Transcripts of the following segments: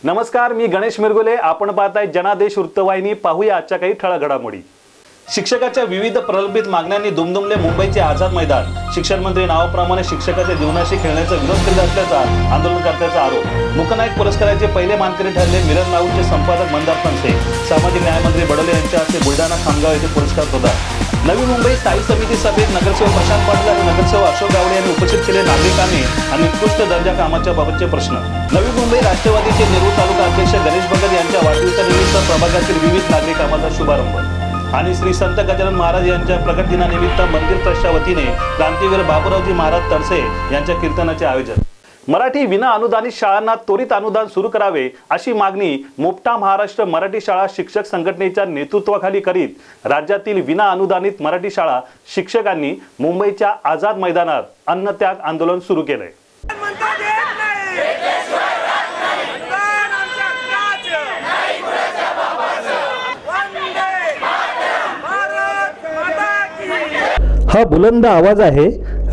नमस्कार, मी गणेश मिरगुले. आपण पाहताय जनादेश वृत्तवाहिनी. पाहूया आजच्या काही ठळक घडामोडी. शिक्षकाच्या विविध प्रलंबित मागण्यांनी दुमदुमले मुंबईचे आझाद मैदान. शिक्षण मंत्री नावाप्रमाणे शिक्षकाच्या जीवनाशी खेळण्याचा विरोध करीत असल्याचा आंदोलनकर्त्याचा आरोप. मुकनायक पुरस्काराचे पहिले मानकरी ठरले मिरन नाऊचे संपादक मंदार फणसे. सामाजिक न्यायमंत्री बडोले यांच्या हस्ते बुलढाणा खामगाव येथे पुरस्कार प्रदान. नवी मुंबई स्थायी समिती सभेत नगरसेवक प्रशांत पाटील आणि नगरसेवक अशोक गावडे यांनी उपस्थित केले नागरिकांनी आणि उत्कृष्ट दर्जा कामाच्या बाबतचे प्रश्न. नवी मुंबई राष्ट्रवादीचे नेरूळ तालुका अध्यक्ष गणेश भगत यांच्या वाढदिवसानिमित्त प्रभागातील विविध नागरी कामाचा शुभारंभ. आणि श्री संत गजानन महाराज यांच्या प्रकट दिनानिमित्त मंदिर ट्रस्टच्या वतीने क्रांतीवीर बाबूरावजी महाराज तडसे यांच्या कीर्तनाचे आयोजन. मराठी विना अनुदानित शाळांना त्वरित अनुदान सुरू करावे अशी मागणी मुपटा महाराष्ट्र मराठी शाळा शिक्षक संघटनेच्या नेतृत्वाखाली करीत राज्यातील विना अनुदानित मराठी शाळा शिक्षकांनी मुंबईच्या आझाद मैदानात अन्नत्याग आंदोलन सुरू केले. हा बुलंद आवाज आहे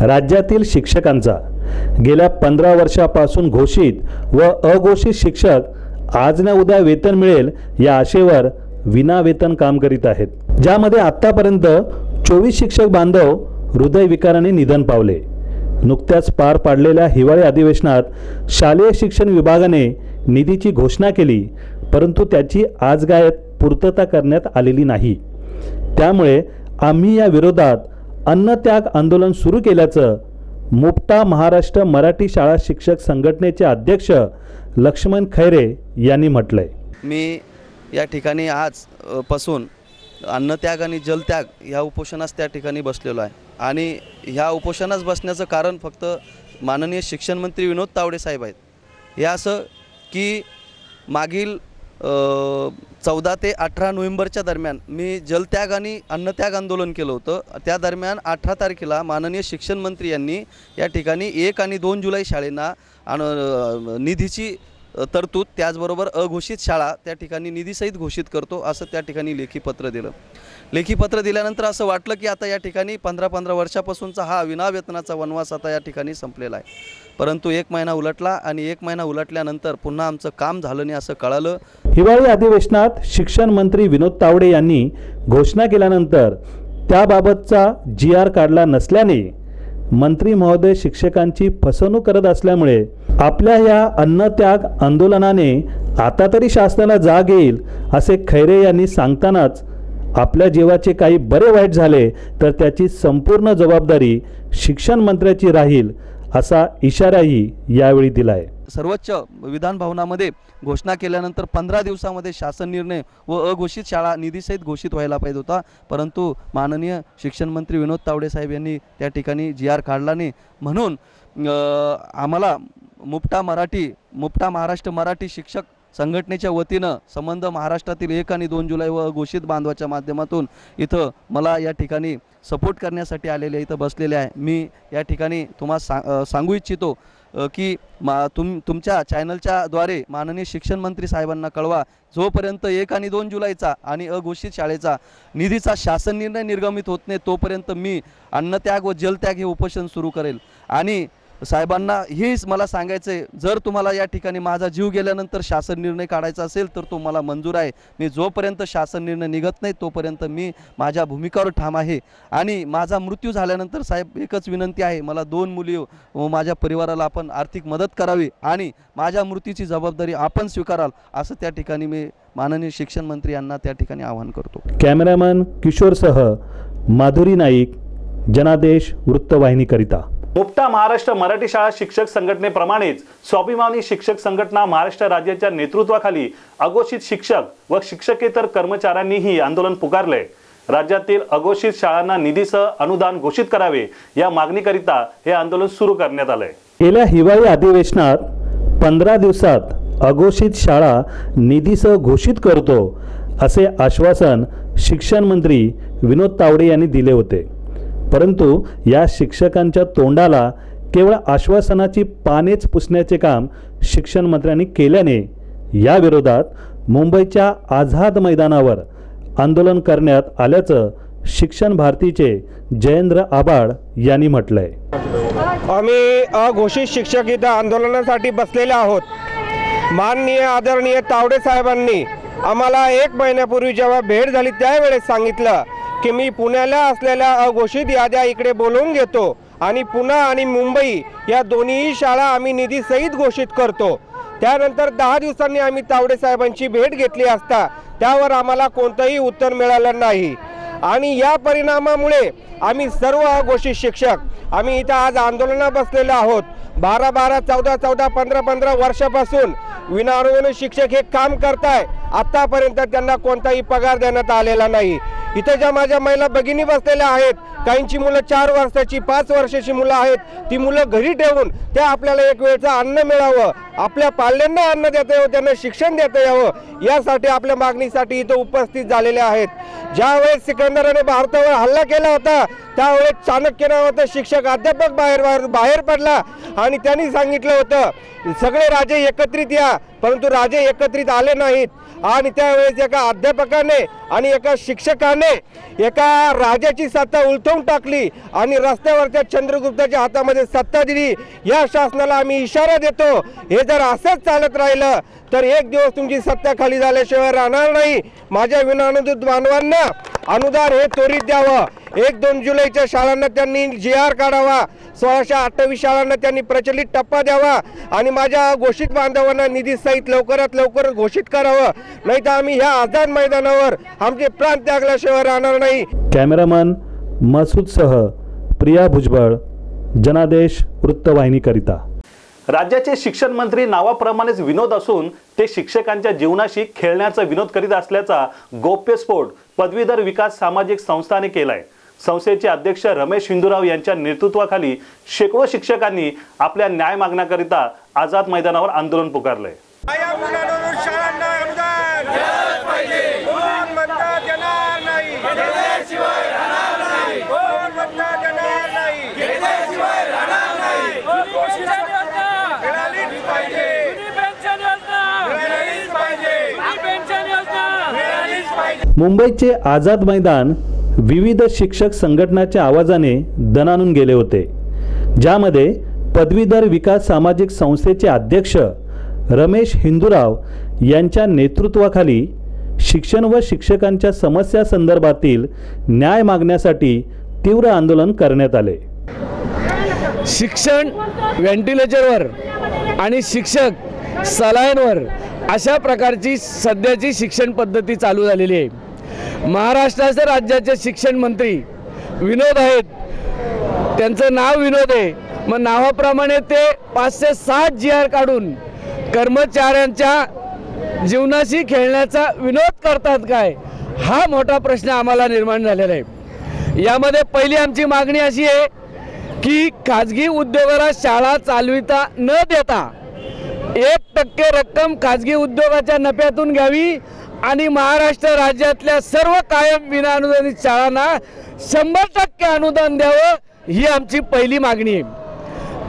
राज्यातील शिक्षकांचा. गेल्या 15 वर्षापासून घोषित व अघोषित शिक्षक आज ना उद्या वेतन मिळेल या आशेवर विना वेतन काम करीत आहेत, ज्यामध्ये आतापर्यंत 24 शिक्षक बांधव हृदयविकाराने निधन पावले. नुकत्याच पार पाडलेल्या हिवाळी अधिवेशनात शालेय शिक्षण विभागाने निधीची घोषणा केली, परंतु त्याची आजगायत पूर्तता करण्यात आलेली नाही. त्यामुळे आम्ही या विरोधात अन्नत्याग आंदोलन सुरू केल्याचं मुपटा महाराष्ट्र मराठी शाळा शिक्षक संघटनेचे अध्यक्ष लक्ष्मण खैरे यांनी म्हटलंय. मी या ठिकाणी आजपासून अन्नत्याग आणि जलत्याग ह्या उपोषणास त्या ठिकाणी बसलेलो आहे. आणि ह्या उपोषणास बसण्याचं कारण फक्त माननीय शिक्षण मंत्री विनोद तावडे साहेब आहेत. हे असं की मागील 14 ते 18 नोव्हेंबरच्या दरम्यान मी जलत्याग आणि अन्नत्याग आंदोलन केलं होतं. त्या दरम्यान 18 तारखेला माननीय शिक्षण मंत्री यांनी या ठिकाणी 1 आणि 2 जुलै शाळेंना निधीची तरतूद, त्याचबरोबर अघोषित शाळा त्या ठिकाणी निधीसहित घोषित करतो असं त्या ठिकाणी लेखी पत्र दिलं. लेखी पत्र दिल्यानंतर असं वाटलं की आता या ठिकाणी 15 वर्षापासूनचा हा विना वेतनाचा वनवास आता या ठिकाणी संपलेला आहे. परंतु 1 महिना उलटला आणि 1 महिना उलटल्यानंतर पुन्हा आमचं काम झालं नाही असं कळालं. हिवाळी अधिवेशनात शिक्षण मंत्री विनोद तावडे यांनी घोषणा केल्यानंतर त्याबाबतचा GR काढला नसल्याने मंत्री महोदय शिक्षकांची फसवणूक करत असल्यामुळे आपल्या या अन्नत्याग आंदोलनाने आता तरी शासनाला जाग येईल असे खैरे यांनी सांगतानाच आपल्या जीवाचे काही बरे वाईट झाले तर त्याची संपूर्ण जबाबदारी शिक्षण मंत्र्याची राहील असा इशाराही यावेळी दिलाय. सर्वोच्च विधान भवनामध्ये घोषणा केल्यानंतर 15 दिवसामध्ये शासन निर्णय व अघोषित शाळा निधीसहित घोषित व्हायला पाहिजे होता, परंतु माननीय शिक्षण मंत्री विनोद तावडे साहेब यांनी त्या ठिकाणी GR काढला नाही. म्हणून आम्हाला मुपटा महाराष्ट्र मराठी शिक्षक संघटनेच्या वतीनं संबंध महाराष्ट्रातील 1 आणि 2 जुलै व घोषित बांधवाच्या माध्यमातून इथं मला या ठिकाणी सपोर्ट करण्यासाठी आलेले इथं बसलेले आहे. मी या ठिकाणी तुम्हाला सांगू इच्छितो की तुमच्या चॅनलच्या द्वारे माननीय शिक्षण मंत्री साहेबांना कळवा, जोपर्यंत 1 आणि 2 जुलैचा आणि अघोषित शाळेचा निधीचा शासन निर्णय निर्गमित होत नाही तोपर्यंत मी अन्नत्याग व जलत्याग हे उपोषण सुरू करेल. आणि साहेबांना हेच मला सांगायचं आहे, जर तुम्हाला या ठिकाणी माझा जीव गेल्यानंतर शासन निर्णय काढायचा असेल तर तो मला मंजूर आहे. मी जोपर्यंत शासन निर्णय निघत नाही तोपर्यंत मी माझ्या भूमिकावर ठाम आहे. आणि माझा मृत्यू झाल्यानंतर साहेब एकच विनंती आहे, मला 2 मुली व माझ्या परिवाराला आपण आर्थिक मदत करावी आणि माझ्या मृत्यूची जबाबदारी आपण स्वीकाराल असं त्या ठिकाणी मी माननीय शिक्षण मंत्री यांना त्या ठिकाणी आवाहन करतो. कॅमेरामॅन किशोरसह माधुरी नाईक, जनादेश वृत्तवाहिनीकरिता. मुपटा महाराष्ट्र मराठी शाळा शिक्षक संघटनेप्रमाणेच स्वाभिमानी शिक्षक संघटना महाराष्ट्र राज्याच्या नेतृत्वाखाली अघोषित शिक्षक व शिक्षकेतर कर्मचाऱ्यांनीही आंदोलन पुकारले. राज्यातील अघोषित शाळांना निधीसह अनुदान घोषित करावे या मागणीकरिता हे आंदोलन सुरू करण्यात आले. गेल्या हिवाळी अधिवेशनात 15 दिवसात अघोषित शाळा निधीसह घोषित करतो असे आश्वासन शिक्षण मंत्री विनोद तावडे यांनी दिले होते, परंतु या शिक्षकांच्या तोंडाला केवळ आश्वासनाची पानेच पुसण्याचे काम शिक्षण मंत्र्यांनी केल्याने या विरोधात मुंबईच्या आझाद मैदानावर आंदोलन करण्यात आल्याचं शिक्षण भारतीचे जयेंद्र आबाड यांनी म्हटलंय. आम्ही अघोषित शिक्षक इथं आंदोलनासाठी बसलेले आहोत. माननीय आदरणीय तावडे साहेबांनी आम्हाला 1 महिन्यापूर्वी जेव्हा भेट झाली त्यावेळेस सांगितलं की मी पुण्याला असलेल्या अघोषित याद्या इकडे बोलवून घेतो आणि पुणे आणि मुंबई या दोन्ही शाळा आम्ही निधीसहित घोषित करतो। त्यानंतर 10 दिवसांनी आम्ही तावडे साहेबांची भेट घेतली असता त्यावर आम्हाला कोणतंही उत्तर मिळालं नाही आणि या परिणामामुळे आम्ही सर्व अघोषित शिक्षक आम्ही इथं आज आंदोलनात बसलेलो आहोत। 12-12, 14-14, 15-15 वर्षापासून विनाअनुदानित शिक्षक हे काम करताय, आतापर्यंत त्यांना कोणताही पगार देण्यात आलेला नाही। इथे ज्या माझ्या महिला भगिनी बसलेल्या आहेत, काहींची मुलं 4 वर्षाची 5 वर्षाची मुलं आहेत, ती मुलं घरी ठेवून त्या आपल्याला एक वेळचं अन्न मिळावं, आपल्या पाल्यांना अन्न देता यावं, त्यांना शिक्षण देता यावं यासाठी आपल्या मागणीसाठी इथं उपस्थित झालेले आहेत। ज्यावेळेस सिकंदराने भारतावर हल्ला केला होता त्यावेळेस चाणक्य नावाचा शिक्षक अध्यापक बाहेर पडला आणि त्यांनी सांगितलं होतं सगळे राजे एकत्रित या, परंतु राजे एकत्रित आले नाहीत आणि त्यावेळेस एका अध्यापकाने आणि एका शिक्षकाने एका राजाची सत्ता उलथवून टाकली आणि रस्त्यावरच्या चंद्रगुप्ताच्या हातामध्ये सत्ता दिली। या शासनाला आम्ही इशारा देतो, हे जर असंच चालत राहिलं तर एक दिवस तुमची सत्ता खाली झाल्याशिवाय राहणार नाही। माझ्या विनाअनुदानित बांधवांना अनुदान हे त्वरित द्यावं। 1-2 जुलैच्या शाळांना त्यांनी GR काढावा, 1628 शाळांना त्यांनी प्रचलित टप्पा द्यावा आणि माझ्या घोषित बांधवांना निधी सहित लवकरात लवकर घोषित करावं, नाही तर आम्ही ह्या आझाद मैदानावर आमचे प्राण त्यागल्याशिवाय राहणार नाही। कॅमेरामन मसूदसह प्रिया भुजबळ, जनादेश वृत्तवाहिनीकरिता। राज्याचे शिक्षण मंत्री नावाप्रमाणेच विनोद असून ते शिक्षकांच्या जीवनाशी खेळण्याचा विनोद करीत असल्याचा गौप्यस्फोट पदवीधर विकास सामाजिक संस्थाने केलाय। संस्थेचे अध्यक्ष रमेश हिंदूराव यांच्या नेतृत्वाखाली शेकडो शिक्षकांनी आपल्या न्याय मागण्याकरिता आझाद मैदानावर आंदोलन पुकारलंय। मुंबईचे आझाद मैदान विविध शिक्षक संघटनांच्या आवाजाने दणाणून गेले होते, ज्यामध्ये पदवीधर विकास सामाजिक संस्थेचे अध्यक्ष रमेश हिंदूराव यांच्या नेतृत्वाखाली शिक्षण व शिक्षकांच्या समस्या संदर्भातील न्याय मागण्यासाठी तीव्र आंदोलन करण्यात आले। शिक्षण व्हेंटिलेटरवर आणि शिक्षक सलाईनवर अशा प्रकारची सध्याची शिक्षण पद्धती चालू झालेली आहे। महाराष्ट्राचे राज्याचे शिक्षण मंत्री विनोद आहेत, त्यांचं नाव विनोद आहे, मग नावाप्रमाणे ते 560 GR काढून कर्मचाऱ्यांच्या जीवनाशी खेळण्याचा विनोद करतात काय, हा मोठा प्रश्न आम्हाला निर्माण झालेला आहे। यामध्ये पहिली आमची मागणी अशी आहे की खाजगी उद्योगाला शाळा चालविता न देता 1% रक्कम खाजगी उद्योगाच्या नफ्यातून घ्यावी आणि महाराष्ट्र राज्यातल्या सर्व कायम विनाअनुदानित शाळांना 100% अनुदान द्यावं, ही आमची पहिली मागणी आहे।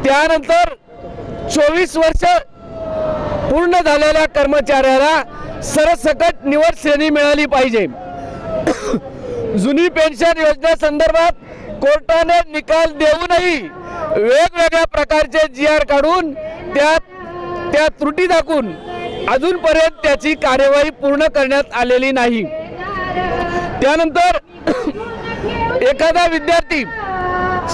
त्यानंतर 24 वर्ष पूर्ण झालेल्या कर्मचाऱ्याला सरसकट निवड श्रेणी मिळाली पाहिजे। जुनी पेन्शन योजनेसंदर्भात कोर्टाने निकाल देऊनही वेगवेगळ्या प्रकारचे GR काढून त्या त्रुटी दाखवून अजूनपर्यंत त्याची कार्यवाही पूर्ण करण्यात आलेली नाही। त्यानंतर एखादा विद्यार्थी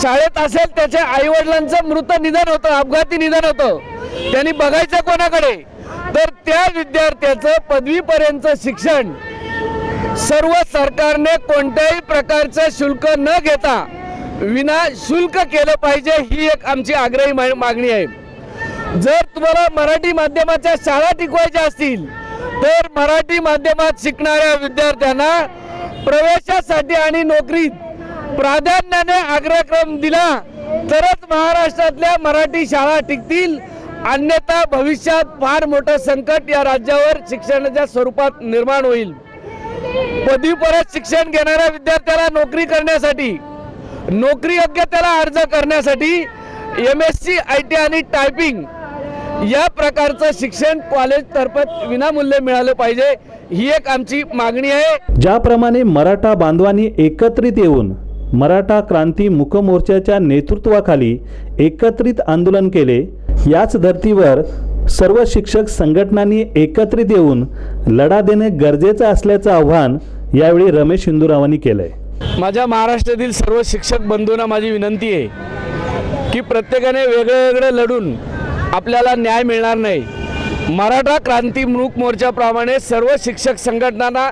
शाळेत असेल, त्याच्या आईवडिलांचं मृत निधन होतं, अपघाती निधन होतं, त्यांनी बघायचं कोणाकडे, तर त्या विद्यार्थ्याचं पदवीपर्यंतचं शिक्षण सर्व सरकारने कोणत्याही प्रकारचं शुल्क न घेता विना शुल्क केलं पाहिजे, ही एक आमची आग्रही मागणी आहे। जर तुम्हाला मराठी माध्यमाच्या शाळा टिकवायच्या असतील तर मराठी माध्यमात शिकणाऱ्या विद्यार्थ्यांना प्रवेशासाठी आणि नोकरीत प्राधान्याने अग्रक्रम दिला तरच महाराष्ट्रातल्या मराठी शाळा टिकतील, अन्यथा भविष्यात फार मोठं संकट या राज्यावर शिक्षणाच्या स्वरूपात निर्माण होईल। पदवीपर्यंत शिक्षण घेणाऱ्या विद्यार्थ्याला नोकरी करण्यासाठी, नोकरी योग्यतेला अर्ज करण्यासाठी MSc, IT आणि टायपिंग या प्रकारचं शिक्षण कॉलेजतर्फे विनामूल्य मिळालं पाहिजे, ही एक आमची मागणी आहे। ज्याप्रमाणे मराठा बांधवांनी एकत्रित येऊन मराठा क्रांती मुक मोर्चाच्या नेतृत्वाखाली एकत्रित आंदोलन केले, याच धर्तीवर सर्व शिक्षक संघटनांनी एकत्रित येऊन लढा देणे गरजेचं असल्याचं आव्हान यावेळी रमेश हिंदुरावांनी केलंय. माझ्या महाराष्ट्रातील सर्व शिक्षक बंधूंना माझी विनंती आहे की प्रत्येकाने वेगळं लढून आपल्याला न्याय मिळणार नाही. मराठा क्रांती मूक मोर्चाप्रमाणे सर्व शिक्षक संघटनांना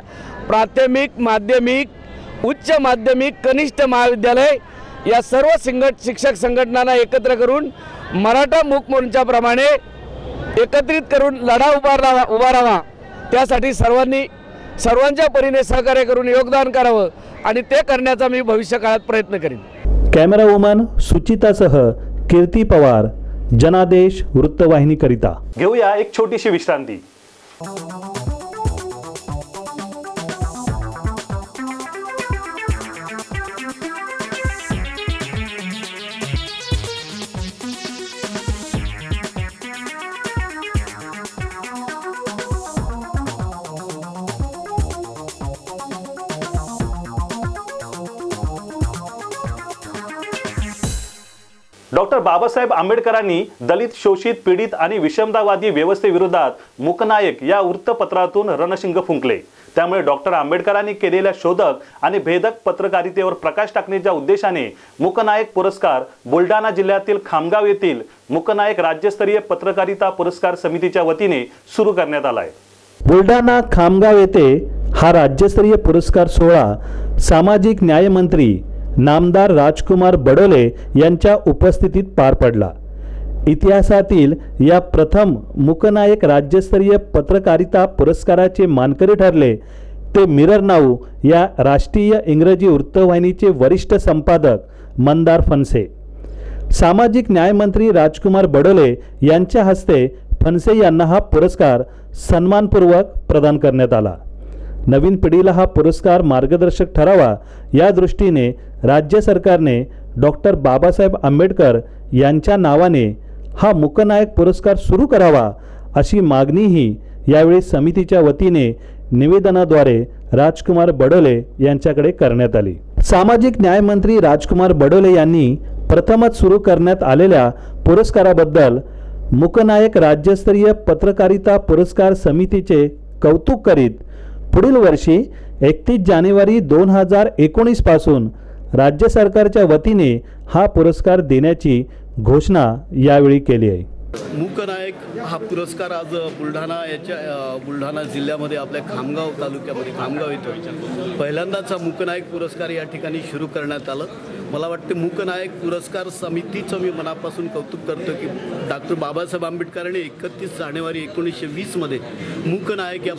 प्राथमिक, माध्यमिक, उच्च माध्यमिक, कनिष्ठ महाविद्यालय या सर्व शिक्षक संघटनांना एकत्र करून मराठा मूक मोर्चाप्रमाणे एकत्रित करून लढा उभा राहावा. त्यासाठी सर्वांच्या परीने सहकार्य करून योगदान करावं आणि ते करण्याचा मी भविष्यकाळात प्रयत्न करीन. कॅमेरा वुमन सुचितासह कीर्ती पवार, जनादेश वृत्तवाहिनीकरिता. घेऊया एक छोटीशी विश्रांती. डॉक्टर बाबासाहेब आंबेडकरांनी दलित, शोषित, पीडित आणि विषमतावादी व्यवस्थेविरोधात मूकनायक या वृत्तपत्रातून रणशिंग फुंकले. त्यामुळे डॉक्टर आंबेडकरांनी केलेल्या शोधक आणि भेदक पत्रकारितेवर प्रकाश टाकण्याच्या उद्देशाने मूकनायक पुरस्कार बुलढाणा जिल्ह्यातील खामगाव येथील मूकनायक राज्यस्तरीय पत्रकारिता पुरस्कार समितीच्या वतीने सुरू करण्यात आलाय. बुलढाणा खामगाव येथे हा राज्यस्तरीय पुरस्कार सोहळा सामाजिक न्याय मंत्री नामदार राजकुमार बडोले यांच्या उपस्थितीत पार पडला. इतिहासातील या प्रथम मूकनायक राज्यस्तरीय पत्रकारिता पुरस्काराचे मानकरी ठरले ते मिरर नाऊ या राष्ट्रीय इंग्रजी वृत्तवाहिनीचे वरिष्ठ संपादक मंदार फणसे. सामाजिक न्यायमंत्री राजकुमार बडोले यांच्या हस्ते फणसे यांना हा पुरस्कार सन्मानपूर्वक प्रदान करण्यात आला. नवीन पिढीला हा पुरस्कार मार्गदर्शक ठरावा या दृष्टीने राज्य सरकारने डॉक्टर बाबासाहेब आंबेडकर यांच्या नावाने हा मूकनायक पुरस्कार सुरू करावा अशी मागणीही यावेळी समितीच्या वतीने निवेदनाद्वारे राजकुमार बडोले यांच्याकडे करण्यात आली. सामाजिक न्याय मंत्री राजकुमार बडोले यांनी प्रथमच सुरू करण्यात आलेल्या पुरस्काराबद्दल मूकनायक राज्यस्तरीय पत्रकारिता पुरस्कार समितीचे कौतुक करीत पुढील वर्षी 31 जानेवारी 2019 पासून राज्य सरकारच्या वतीने हा पुरस्कार देण्याची घोषणा यावेळी केली आहे. मूकनायक हा पुरस्कार आज बुलढाणा जिल्ह्यामध्ये आपल्या खामगाव तालुक्यामध्ये खामगाव इथं पहिल्यांदाच हा मूकनायक पुरस्कार या ठिकाणी सुरू करण्यात आलं. मला वाटते मूकनायक पुरस्कार समितीचं मी मनापासून कौतुक करतो की डॉक्टर बाबासाहेब आंबेडकरांनी 31 जानेवारी 1920मध्ये मूकनायक या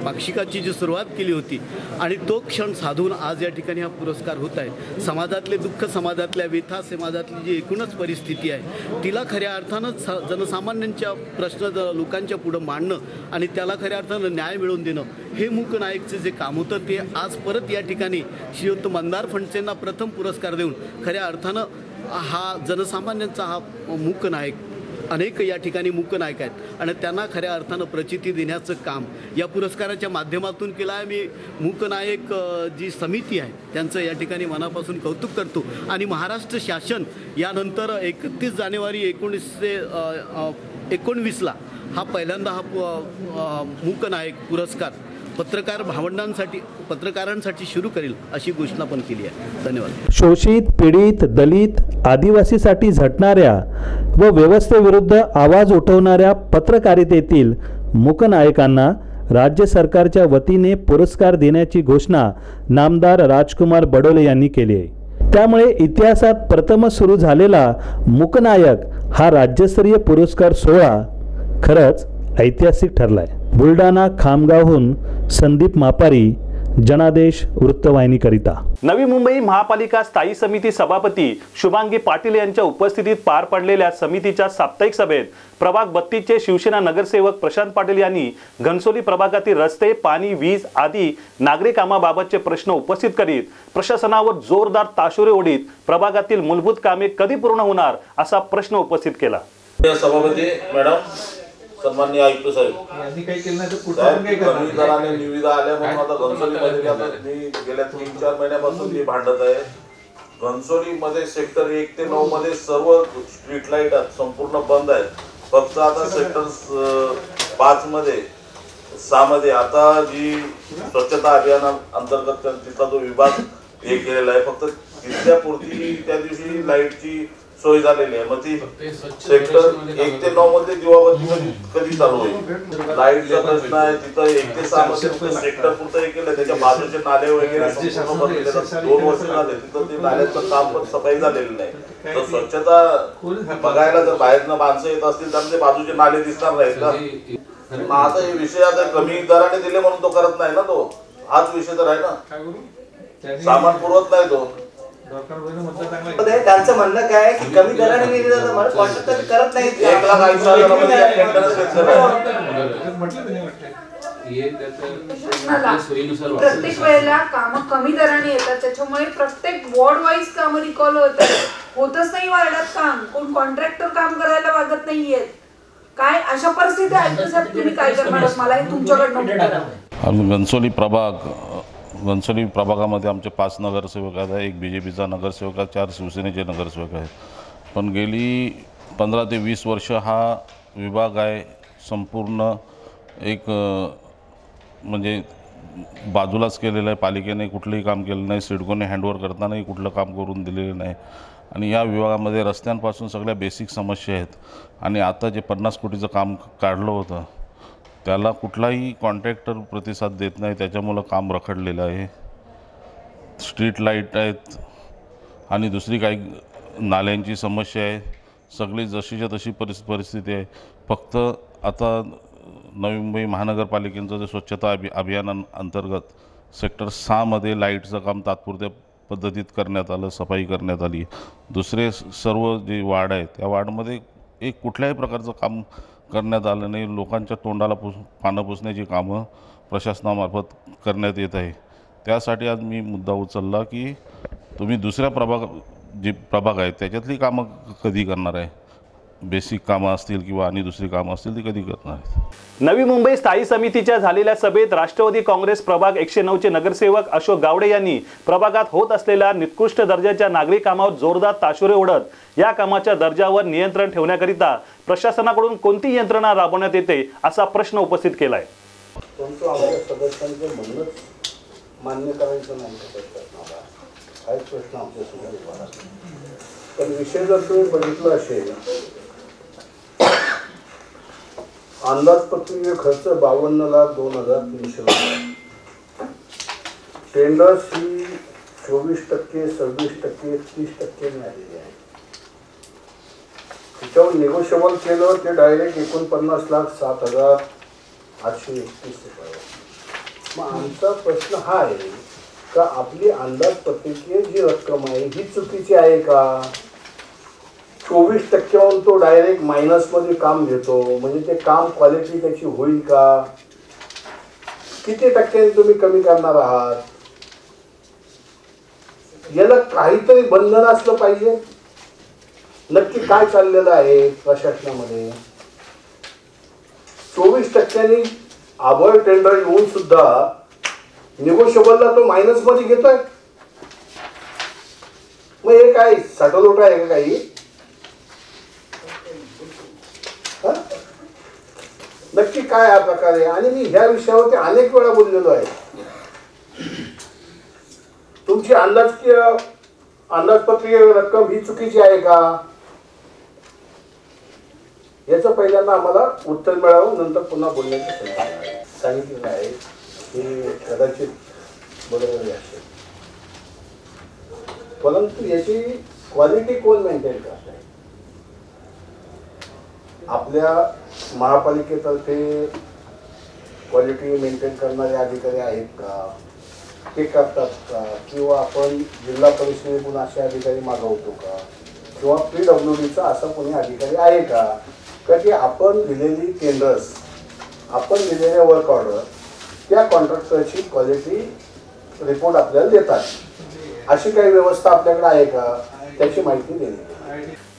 पाक्षिकाची जी सुरुवात केली होती आणि तो क्षण साधून आज या ठिकाणी हा पुरस्कार होत आहे. समाजातले दुःख, समाजातल्या व्यथा, समाजातली जी एकूणच परिस्थिती आहे तिला खऱ्या अर्थानं जनसामान्यांच्या प्रश्न लोकांच्या पुढं मांडणं आणि त्याला खऱ्या अर्थानं न्याय मिळवून देणं हे मूकनायकचे जे काम होतं ते आज परत या ठिकाणी श्रीयुत मंदार फणसेंना प्रथम पुरस्कार देऊन खऱ्या अर्थानं हा जनसामान्यांचा हा मूकनायक अनेक या ठिकाणी मूकनायक आहेत आणि त्यांना खऱ्या अर्थानं प्रचिती देण्याचं काम या पुरस्काराच्या माध्यमातून केलं आहे. मी मूकनायक जी समिती आहे त्यांचं या ठिकाणी मनापासून कौतुक करतो आणि महाराष्ट्र शासन यानंतर 31 जानेवारी 1919ला हा पहिल्यांदा हा मूकनायक पुरस्कार पत्रकारांसाठी सुरू करेल अशी घोषणा पण केली आहे. धन्यवाद. शोषित, पीडित, दलित, आदिवासीसाठी झटणाऱ्या व व्यवस्थेविरुद्ध आवाज उठवणाऱ्या पत्रकारितेतील मूकनायकांना राज्य सरकारच्या वतीने पुरस्कार देण्याची घोषणा नामदार राजकुमार बडोले यांनी केली आहे. त्यामुळे इतिहासात प्रथम सुरू झालेला मूकनायक हा राज्यस्तरीय पुरस्कार सोहळा खरंच ऐतिहासिक ठरलाय. बुलढाणा खामगावहून संदीप मापारी, जनादेश वृत्तवाहिनीकरिता. नवी मुंबई महापालिका स्थायी समिती सभापती शुभांगी पाटील यांच्या उपस्थितीत पार पडलेल्या समितीच्या साप्ताहिक सभेत प्रभाग 32 चे शिवसेना नगरसेवक प्रशांत पाटील यांनी घनसोली प्रभागातील रस्ते, पाणी, वीज आदी नागरी कामाबाबतचे प्रश्न उपस्थित करीत प्रशासनावर जोरदार ताशोरे ओढीत प्रभागातील मूलभूत कामे कधी पूर्ण होणार असा प्रश्न उपस्थित केला. सभापती मॅडम, सन्माननीय आयुक्त साहेब यांनी काही केलं नाही तर पुढे निविदा आल्या म्हणून आता घनसोलीमध्ये मी गेल्या 3-4 महिन्यापासून मी भांडत आहे घनसोलीमध्ये सेक्टर 1 ते 9 मध्ये सर्व स्ट्रीट लाईट संपूर्ण बंद आहेत. फक्त आता सेक्टर 5 मध्ये 6 मध्ये आता जी स्वच्छता अभियाना अंतर्गत तिथला जो विभाग हे केलेला आहे, फक्त तिथल्या पुरती त्या दिवशी लाईटची सोय झालेली आहे. मग ती सेक्टर 1 ते 9 मध्ये दिवाबत्ती कधी चालू होईल? लाईटचा प्रश्न आहे तिथं. 1 ते 6 मध्ये सेक्टर पुरतं हे केलं, त्याच्या बाजूचे नाले वगैरे संपूर्ण बनलेले आहेत. 2 वर्ष झाले तिथं ते नाल्याचं काम पण सफाई झालेलं नाही. तर स्वच्छता बघायला जर बाहेरनं माणसं येत असतील तर ते बाजूचे नाले दिसणार नाहीत का? मग आता हे विषय आता कमी दराने दिले म्हणून तो करत नाही ना, तो हाच विषय तर आहे ना, सामान पुरवत नाही तो. त्यांचं म्हणणं काय की कमी दराने दिले जातं, मला कॉन्ट्रॅक्टर करत नाही. 1,80,000 प्रत्येक वेळेला कामं कमी दराने येतात, त्याच्यामुळे प्रत्येक वॉर्ड वाईज काम रिकॉल होतच नाही वार्डात काम. कोण कॉन्ट्रॅक्टर काम करायला मागत नाहीयेत. काय अशा परिस्थिती ऐकण्यासाठी तुम्ही काय करणार? मला हे तुमच्याकडनं. घनसोली प्रभागामध्ये आमचे 5 नगरसेवक आहेत. एक BJPचा नगरसेवक आहे, 4 शिवसेनेचे नगरसेवक आहेत. पण गेली 15 ते 20 वर्ष हा विभाग आहे संपूर्ण एक म्हणजे बाजूलाच केलेला आहे. पालिकेने कुठलंही काम केलं नाही, सिडकोने हँडओव्हर करतानाही कुठलं काम करून दिलेलं नाही. आणि या विभागामध्ये रस्त्यांपासून सगळ्या बेसिक समस्या आहेत. आणि आता जे 50 कोटीचं काम काढलं होतं त्याला कुठलाही कॉन्ट्रॅक्टर प्रतिसाद देत नाही, त्याच्यामुळं काम रखडलेलं आहे. स्ट्रीट लाईट आहेत आणि दुसरी काही नाल्यांची समस्या आहे. सगळी जशीच्या तशी परिस्थिती आहे. फक्त आता नवी मुंबई महानगरपालिकेचं जे स्वच्छता अभियानाअंतर्गत सेक्टर 6 मध्ये लाईटचं काम तात्पुरत्या पद्धतीत करण्यात आलं, सफाई करण्यात आली. दुसरे सर्व जे वार्ड आहेत त्या वार्डमध्ये एक कुठल्याही प्रकारचं काम करण्यात आलं नाही. लोकांच्या तोंडाला पानं पुसण्याची कामं प्रशासनामार्फत करण्यात येत आहे. त्यासाठी आज मी मुद्दा उचलला की तुम्ही दुसऱ्या प्रभाग आहेत त्याच्यातली कामं कधी करणार आहे? बेसिक कामं असतील किंवा आणि दुसरी कामं असतील ती कधी करणार आहेत? नवी मुंबई स्थायी समितीच्या झालेल्या सभेत राष्ट्रवादी काँग्रेस प्रभाग 109चे नगरसेवक अशोक गावडे यांनी प्रभागात होत असलेल्या निकृष्ट दर्जाच्या नागरी कामावर जोरदार ताशुरे ओढत या कामाच्या दर्जावर नियंत्रण ठेवण्याकरिता प्रशासनाकडून कोणती यंत्रणा राबवण्यात येते असा प्रश्न उपस्थित केलाय. परंतु आमच्या सदस्यांचं म्हणणंच मान्य करायचं नाही हाच प्रश्न आमच्यासमोर उभा राहतो. पण विषय जर तुम्ही बघितला असेल, अंदाजपत्रीय खर्च 52,02,300 रुपये. टेंडर्स ही 24%, 26%, 30% मिळालेली आहे. त्याच्यावर निगोशिएबल केलं ते डायरेक्ट 49,07,831 रुपये. मग आमचा प्रश्न हा आहे का आपली अंदाजपत्रिकेत जी रक्कम आहे ही चुकीची आहे का? 24% तो डायरेक्ट मायनसमध्ये काम घेतो, म्हणजे ते काम क्वालिटी त्याची होईल का? किती टक्क्यांनी तुम्ही कमी करणार आहात? याला काहीतरी बंधन असलं पाहिजे. नक्की काय चाललेलं आहे प्रशासनामध्ये? 24% आभळ टेंडर येऊन सुद्धा निगोशिएबलला तो मायनस मध्ये घेतोय. मग हे काय साठलोट आहे का काही? नक्की काय हा प्रकार आहे? आणि मी ह्या विषयावरती अनेक वेळा बोललेलो आहे. तुमची अंदाजपत्रीय रक्कम ही चुकीची आहे का याचं पहिल्यांदा आम्हाला उत्तर मिळावं, नंतर पुन्हा बोलण्याची संधी मिळावी. सांगितलेलं आहे हे कदाचित बरोबर असेल, परंतु याची क्वालिटी कोण मेंटेन करत आहे? आपल्या महापालिकेतर्फे क्वालिटी मेंटेन करणारे अधिकारी आहेत का? ते करतात का? किंवा आपण जिल्हा परिषदेतून असे अधिकारी मागवतो का? किंवा PWDचा असा कोणी अधिकारी आहे का? का की आपण दिलेली टेंडर्स, आपण दिलेल्या वर्क ऑर्डर त्या कॉन्ट्रॅक्टरची क्वालिटी रिपोर्ट आपल्याला देतात, अशी काही व्यवस्था आपल्याकडे आहे का? त्याची माहिती देणे.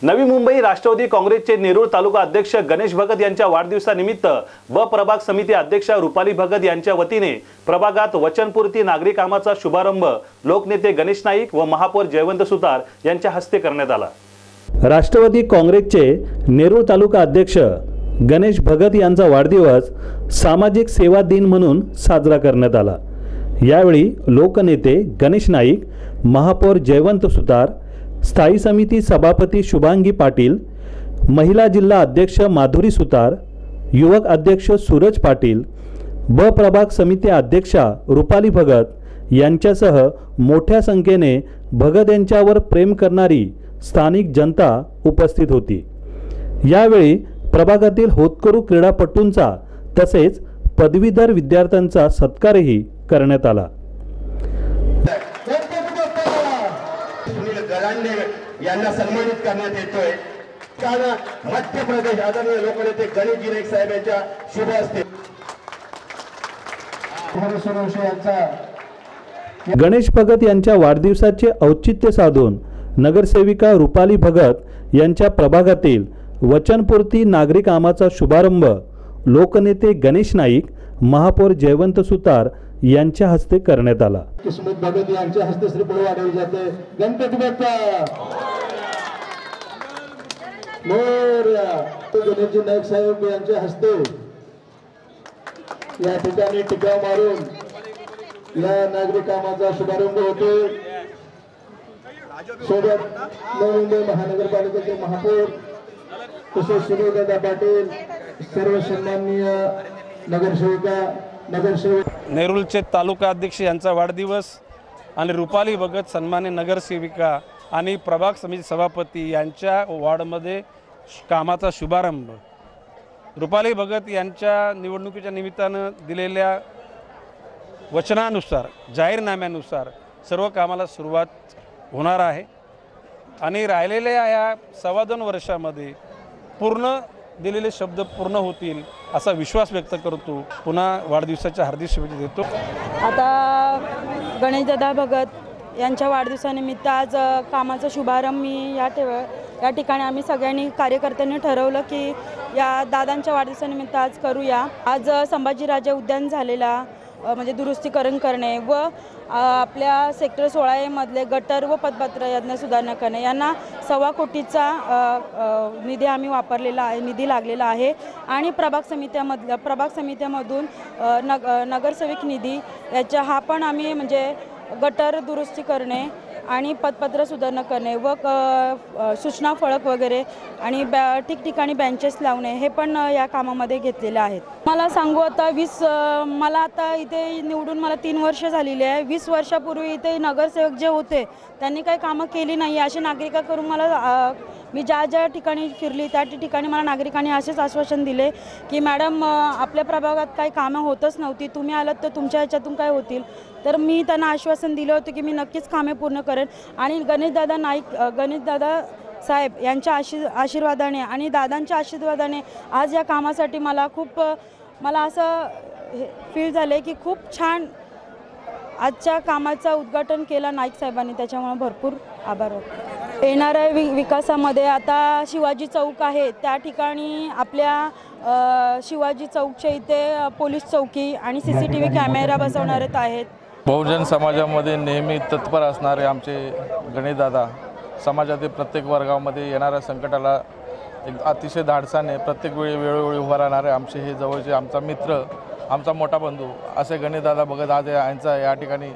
नवी मुंबई राष्ट्रवादी काँग्रेसचे नेरूळ तालुका अध्यक्ष गणेश भगत यांच्या वाढदिवसानिमित्त व प्रभाग समिती अध्यक्षा रुपाली भगत यांच्या वतीने प्रभागात वचनपूर्ती नागरी कामाचा शुभारंभ लोकनेते गणेश नाईक व महापौर जयवंत सुतार यांच्या हस्ते करण्यात आला। राष्ट्रवादी काँग्रेसचे नेरूळ तालुका अध्यक्ष गणेश भगत यांचा वाढदिवस सामाजिक सेवा दिन म्हणून साजरा करण्यात आला। यावेळी लोकनेते गणेश नाईक, महापौर जयवंत सुतार, स्थायी समिती सभापती शुभांगी पाटील, महिला जिल्हा अध्यक्ष माधुरी सुतार, युवक अध्यक्ष सूरज पाटील, ब प्रभाग समिती अध्यक्षा रुपाली भगत यांच्यासह मोठ्या संख्येने भगत यांच्यावर प्रेम करणारी स्थानिक जनता उपस्थित होती। यावेळी प्रभागातील होतकरू क्रीडापटूंचा तसेच पदवीधर विद्यार्थ्यांचा सत्कारही करण्यात आला। यांना सन्मानित करण्यात येतोय। कारण मध्य प्रदेश आदरणीय लोकनेते गणेश नाईक साहेब यांच्या शुभ हस्ते गणेश भगत यांच्या वाढदिवसाचे औचित्य साधून नगरसेविका रुपाली भगत यांच्या प्रभागातील वचनपूर्ती नागरी कामाचा शुभारंभ लोकनेते गणेश नाईक, महापौर जयवंत सुतार यांच्या हस्ते करण्यात आला। किस्मत भगत यांच्या हस्ते श्रीफळ वाढवले जाते। गणपती बाप्पा मोरया। गणेश नाईक साहेब यांच्या हस्ते या ठिकाणी टिकाव मारून या नागरिक कामाचा शुभारंभ होतो। सोबत नवी मुंबई महानगरपालिकेचे महापौर तसेच सुनीलदादा पाटील, सर्व सन्माननीय नगरसेविका नगरसेवक, नेरूळचे तालुका अध्यक्ष यांचा वाढदिवस आणि रुपाली भगत सन्मान्य नगरसेविका आणि प्रभाग समिती सभापती यांच्या वॉर्डमध्ये कामाचा शुभारंभ। रुपाली भगत यांच्या निवडणुकीच्या निमित्तानं दिलेल्या वचनानुसार जाहीरनाम्यानुसार सर्व कामाला सुरुवात होणार आहे आणि राहिलेल्या या 2.25 वर्षामध्ये पूर्ण दिलेले शब्द पूर्ण होतील असा विश्वास व्यक्त करतो। पुन्हा वाढदिवसाच्या हार्दिक शुभेच्छा देतो। आता गणेशदादा भगत यांच्या वाढदिवसानिमित्त आज कामाचा शुभारंभ मी या ठिकाणी आम्ही सगळ्यांनी कार्यकर्त्यांनी ठरवलं की या दादांच्या वाढदिवसानिमित्त आज करूया। आज संभाजीराजे उद्यान झालेला म्हणजे दुरुस्तीकरण करणे व आपल्या सेक्टर 16A मधले गटर व पदपत्र यज्ञ सुधारणा करणे यांना 1.25 कोटीचा निधी आम्ही वापरलेला आहे, निधी लागलेला आहे आणि प्रभाग समित्यामधून नगरसेवक निधी याच्या हा पण आम्ही म्हणजे गटर दुरुस्ती करणे आणि पदपत्र सुधारणा करणे व सूचना फलक वगैरे आणि ठिकठिकाणी बेंचेस लावणे हे पण या कामामध्ये घेतलेले आहेत। मला सांगू आता मला आता इथे निवडून मला 3 वर्ष झालेली आहे। 20 वर्षापूर्वी इथे नगरसेवक जे होते त्यांनी काही कामं केली नाही असे नागरिकांकडून मला मी ज्या ठिकाणी फिरली त्या ठिकाणी मला नागरिकांनी असेच आश्वासन दिले की मॅडम आपल्या प्रभागात काही कामं होतच नव्हती, तुम्ही आलात तर तुमच्या ह्याच्यातून काय होतील। तर मी त्यांना आश्वासन दिलं होतं की मी नक्कीच कामे पूर्ण करेन आणि गणेशदादा साहेब यांच्या आशीर्वादाने आणि दादांच्या आशीर्वादाने आज या कामासाठी मला असं फील झाले की खूप छान आजच्या कामाचं उद्घाटन केलं नाईक साहेबांनी, त्याच्यामुळे भरपूर आभार व्यक्त। येणाऱ्या विकासामध्ये आता शिवाजी चौक आहे त्या ठिकाणी आपल्या शिवाजी चौकच्या इथे पोलीस चौकी आणि CCTV कॅमेरा बसवणार आहेत। बहुजन समाजामध्ये नेहमी तत्पर असणारे आमचे गणेशदादा समाजातील प्रत्येक वर्गामध्ये येणाऱ्या संकटाला एक अतिशय धाडसाने प्रत्येक वेळोवेळी उभा राहणारे आमचे हे जवळचे आमचा मित्र, आमचा मोठा बंधू असे गणेशदादा भगत आज यांचा या ठिकाणी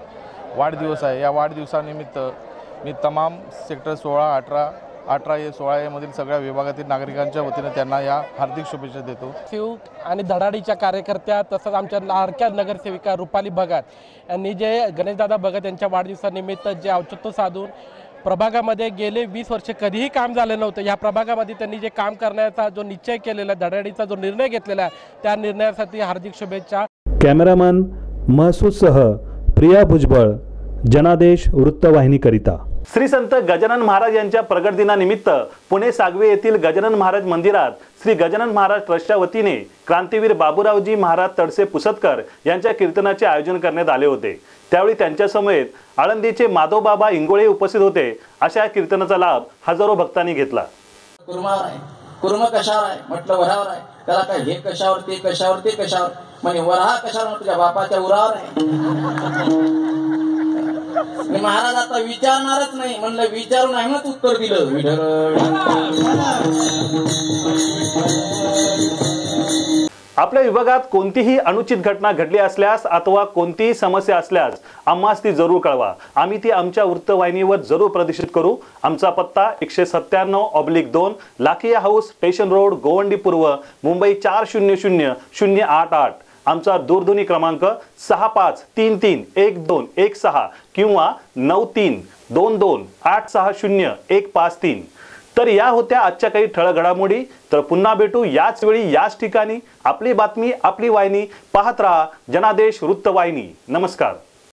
वाढदिवस आहे। या वाढदिवसानिमित्त मी तमाम सेक्टर 16, 18A, 16A मधील सगळ्या विभागातील नागरिकांच्या वतीने त्यांना या हार्दिक शुभेच्छा देतो। शिव आणि धडाडीच्या कार्यकर्त्या तसंच आमच्या लाडक्या नगरसेविका रुपाली भगत यांनी जे गणेशदादा भगत यांच्या वाढदिवसानिमित्त जे औचित्य साधून प्रभागामध्ये गेले 20 वर्ष कधीही काम झालं नव्हतं, या प्रभागामध्ये त्यांनी जे काम करण्याचा जो निश्चय केलेला धडाडीचा जो निर्णय घेतलेला आहे त्या निर्णयासाठी हार्दिक शुभेच्छा। कॅमेरामन महसूससह प्रिया भुजबळ, जनादेश वृत्तवाहिनीकरिता। श्री संत गजानन महाराज यांच्या प्रगट दिनानिमित्त पुणे सागवे येथील गजानन महाराज मंदिरात श्री गजानन महाराज ट्रस्टच्या वतीने क्रांतीवीर बाबूरावजी महाराज तडसे पुसदकर यांच्या कीर्तनाचे आयोजन करण्यात आले होते। त्यावेळी त्यांच्या समेत आळंदीचे माधवबाबा इंगोळे उपस्थित होते। अशा कीर्तनाचा लाभ हजारो भक्तांनी घेतला। कुर्मावर आहे. कुर्म कशावर आहे म्हटलं वरावर आहे. त्याला काय हे कशावर ते कशावर ते कशावर म्हणजे वराहा कशावर तुझ्या बापाच्या उरावर आहे. मी महाराज आता विचारणारच नाही म्हणलं विचारून आहे म्हणून उत्तर दिलं आपल्या विभागात कोणतीही अनुचित घटना घडली असल्यास अथवा कोणतीही समस्या असल्यास आम्हास ती जरूर कळवा. आम्ही ती आमच्या वृत्तवाहिनीवर जरूर प्रदर्शित करू. आमचा पत्ता 197/2 Lakhia house, station road, Govandi पूर्व, मुंबई 400088. आमचा दूरध्वनी क्रमांक 65331216 किंवा 9322860153. तर या होत्या आजच्या काही ठळक घडामोडी. तर पुन्हा भेटू याच वेळी याच ठिकाणी. आपली बातमी आपली वाहिनी पाहत राहा जनादेश वृत्तवाहिनी. नमस्कार.